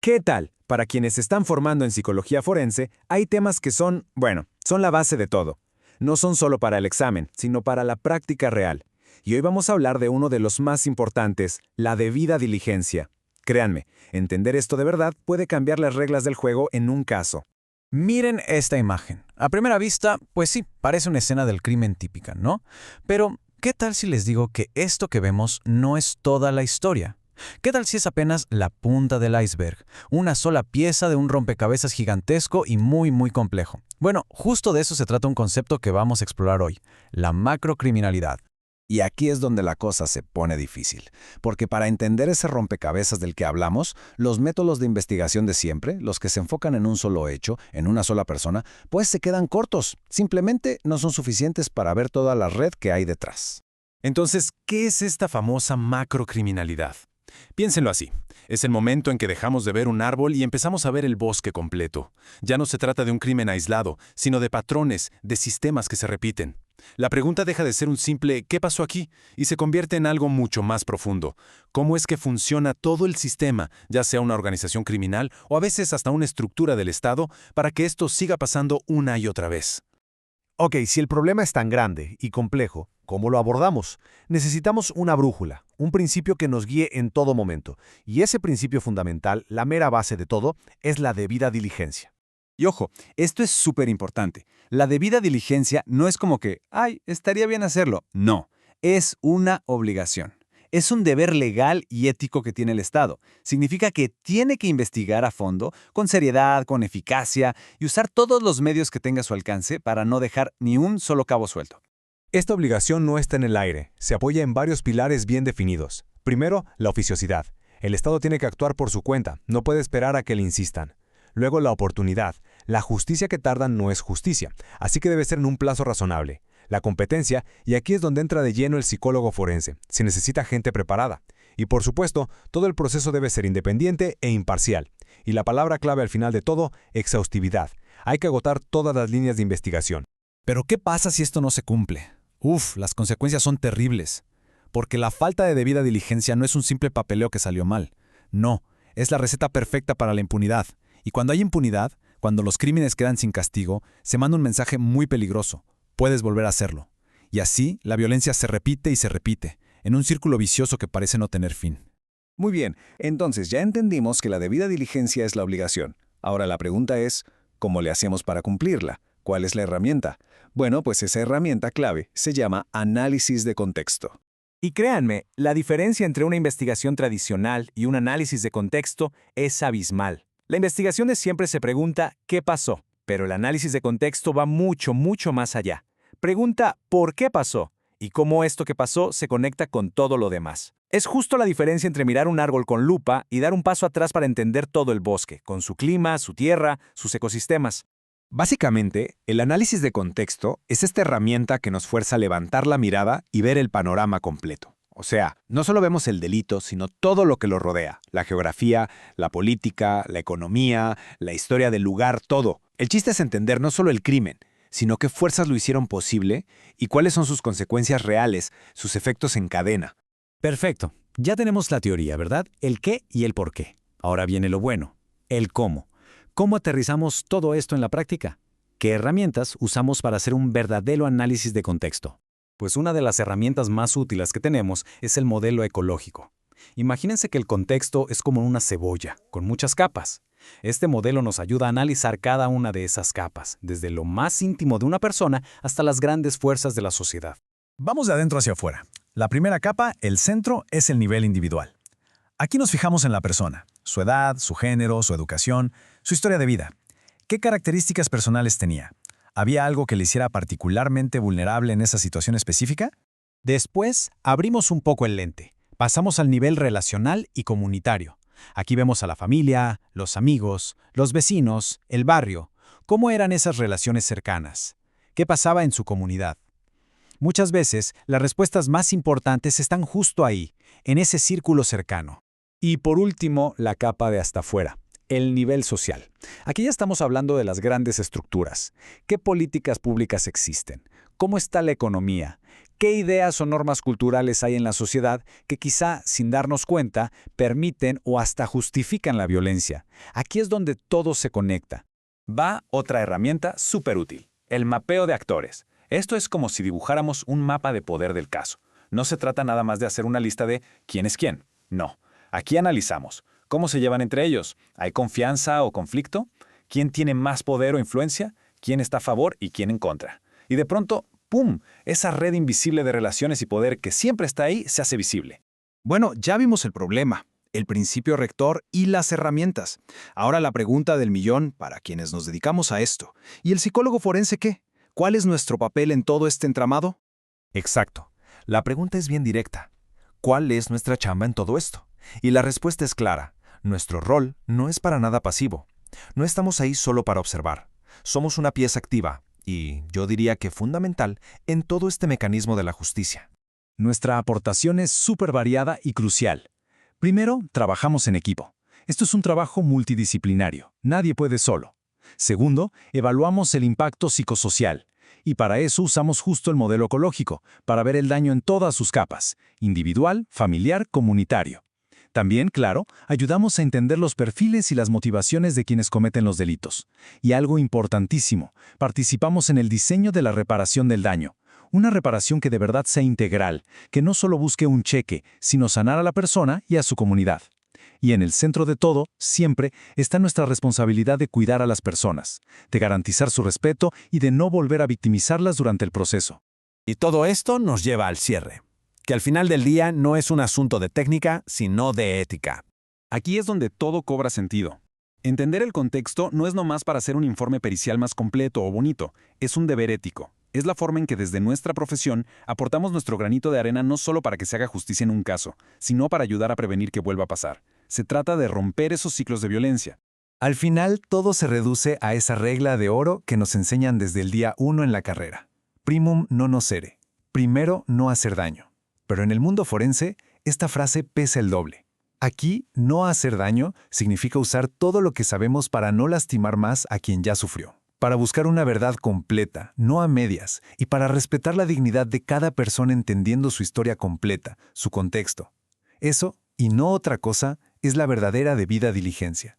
¿Qué tal? Para quienes se están formando en psicología forense, hay temas que son, bueno, son la base de todo. No son solo para el examen, sino para la práctica real. Y hoy vamos a hablar de uno de los más importantes, la debida diligencia. Créanme, entender esto de verdad puede cambiar las reglas del juego en un caso. Miren esta imagen. A primera vista, pues sí, parece una escena del crimen típica, ¿no? Pero, ¿qué tal si les digo que esto que vemos no es toda la historia? ¿Qué tal si es apenas la punta del iceberg? Una sola pieza de un rompecabezas gigantesco y muy complejo. Bueno, justo de eso se trata un concepto que vamos a explorar hoy, la macrocriminalidad. Y aquí es donde la cosa se pone difícil, porque para entender ese rompecabezas del que hablamos, los métodos de investigación de siempre, los que se enfocan en un solo hecho, en una sola persona, pues se quedan cortos. Simplemente no son suficientes para ver toda la red que hay detrás. Entonces, ¿qué es esta famosa macrocriminalidad? Piénsenlo así. Es el momento en que dejamos de ver un árbol y empezamos a ver el bosque completo. Ya no se trata de un crimen aislado, sino de patrones, de sistemas que se repiten. La pregunta deja de ser un simple ¿qué pasó aquí? Y se convierte en algo mucho más profundo. ¿Cómo es que funciona todo el sistema, ya sea una organización criminal o a veces hasta una estructura del Estado, para que esto siga pasando una y otra vez? Ok, si el problema es tan grande y complejo, ¿cómo lo abordamos? Necesitamos una brújula, un principio que nos guíe en todo momento. Y ese principio fundamental, la mera base de todo, es la debida diligencia. Y ojo, esto es súper importante. La debida diligencia no es como que, ay, estaría bien hacerlo. No, es una obligación. Es un deber legal y ético que tiene el Estado. Significa que tiene que investigar a fondo, con seriedad, con eficacia, y usar todos los medios que tenga a su alcance para no dejar ni un solo cabo suelto. Esta obligación no está en el aire, se apoya en varios pilares bien definidos. Primero, la oficiosidad. El Estado tiene que actuar por su cuenta, no puede esperar a que le insistan. Luego, la oportunidad. La justicia que tardan no es justicia, así que debe ser en un plazo razonable. La competencia, y aquí es donde entra de lleno el psicólogo forense. Se necesita gente preparada. Y por supuesto, todo el proceso debe ser independiente e imparcial. Y la palabra clave al final de todo, exhaustividad. Hay que agotar todas las líneas de investigación. Pero ¿qué pasa si esto no se cumple? Las consecuencias son terribles. Porque la falta de debida diligencia no es un simple papeleo que salió mal. No, es la receta perfecta para la impunidad. Y cuando hay impunidad, cuando los crímenes quedan sin castigo, se manda un mensaje muy peligroso. Puedes volver a hacerlo. Y así, la violencia se repite y se repite, en un círculo vicioso que parece no tener fin. Muy bien, entonces ya entendimos que la debida diligencia es la obligación. Ahora la pregunta es, ¿cómo le hacemos para cumplirla? ¿Cuál es la herramienta? Bueno, pues esa herramienta clave se llama análisis de contexto. Y créanme, la diferencia entre una investigación tradicional y un análisis de contexto es abismal. La investigación de siempre se pregunta ¿qué pasó? Pero el análisis de contexto va mucho más allá. Pregunta ¿por qué pasó? Y cómo esto que pasó se conecta con todo lo demás. Es justo la diferencia entre mirar un árbol con lupa y dar un paso atrás para entender todo el bosque, con su clima, su tierra, sus ecosistemas. Básicamente, el análisis de contexto es esta herramienta que nos fuerza a levantar la mirada y ver el panorama completo. O sea, no solo vemos el delito, sino todo lo que lo rodea. La geografía, la política, la economía, la historia del lugar, todo. El chiste es entender no solo el crimen, sino qué fuerzas lo hicieron posible y cuáles son sus consecuencias reales, sus efectos en cadena. Perfecto. Ya tenemos la teoría, ¿verdad? El qué y el por qué. Ahora viene lo bueno, el cómo. ¿Cómo aterrizamos todo esto en la práctica? ¿Qué herramientas usamos para hacer un verdadero análisis de contexto? Pues una de las herramientas más útiles que tenemos es el modelo ecológico. Imagínense que el contexto es como una cebolla, con muchas capas. Este modelo nos ayuda a analizar cada una de esas capas, desde lo más íntimo de una persona hasta las grandes fuerzas de la sociedad. Vamos de adentro hacia afuera. La primera capa, el centro, es el nivel individual. Aquí nos fijamos en la persona, su edad, su género, su educación, su historia de vida. ¿Qué características personales tenía? ¿Había algo que le hiciera particularmente vulnerable en esa situación específica? Después, abrimos un poco el lente. Pasamos al nivel relacional y comunitario. Aquí vemos a la familia, los amigos, los vecinos, el barrio. ¿Cómo eran esas relaciones cercanas? ¿Qué pasaba en su comunidad? Muchas veces, las respuestas más importantes están justo ahí, en ese círculo cercano. Y por último, la capa de hasta afuera, el nivel social. Aquí ya estamos hablando de las grandes estructuras. ¿Qué políticas públicas existen? ¿Cómo está la economía? ¿Qué ideas o normas culturales hay en la sociedad que quizá, sin darnos cuenta, permiten o hasta justifican la violencia? Aquí es donde todo se conecta. Va otra herramienta súper útil, el mapeo de actores. Esto es como si dibujáramos un mapa de poder del caso. No se trata nada más de hacer una lista de quién es quién. No. Aquí analizamos cómo se llevan entre ellos. ¿Hay confianza o conflicto? ¿Quién tiene más poder o influencia? ¿Quién está a favor y quién en contra? Y de pronto, ¡pum!, esa red invisible de relaciones y poder que siempre está ahí se hace visible. Bueno, ya vimos el problema, el principio rector y las herramientas. Ahora la pregunta del millón para quienes nos dedicamos a esto. ¿Y el psicólogo forense qué? ¿Cuál es nuestro papel en todo este entramado? Exacto. La pregunta es bien directa. ¿Cuál es nuestra chamba en todo esto? Y la respuesta es clara. Nuestro rol no es para nada pasivo. No estamos ahí solo para observar. Somos una pieza activa y, yo diría que fundamental, en todo este mecanismo de la justicia. Nuestra aportación es súper variada y crucial. Primero, trabajamos en equipo. Esto es un trabajo multidisciplinario. Nadie puede solo. Segundo, evaluamos el impacto psicosocial. Y para eso usamos justo el modelo ecológico, para ver el daño en todas sus capas, individual, familiar, comunitario. También, claro, ayudamos a entender los perfiles y las motivaciones de quienes cometen los delitos. Y algo importantísimo, participamos en el diseño de la reparación del daño. Una reparación que de verdad sea integral, que no solo busque un cheque, sino sanar a la persona y a su comunidad. Y en el centro de todo, siempre, está nuestra responsabilidad de cuidar a las personas, de garantizar su respeto y de no volver a victimizarlas durante el proceso. Y todo esto nos lleva al cierre, que al final del día no es un asunto de técnica, sino de ética. Aquí es donde todo cobra sentido. Entender el contexto no es nomás para hacer un informe pericial más completo o bonito, es un deber ético. Es la forma en que desde nuestra profesión aportamos nuestro granito de arena no solo para que se haga justicia en un caso, sino para ayudar a prevenir que vuelva a pasar. Se trata de romper esos ciclos de violencia. Al final, todo se reduce a esa regla de oro que nos enseñan desde el día 1 en la carrera. Primum non nocere. Primero, no hacer daño. Pero en el mundo forense, esta frase pesa el doble. Aquí, no hacer daño significa usar todo lo que sabemos para no lastimar más a quien ya sufrió. Para buscar una verdad completa, no a medias, y para respetar la dignidad de cada persona entendiendo su historia completa, su contexto. Eso, y no otra cosa, es la verdadera debida diligencia.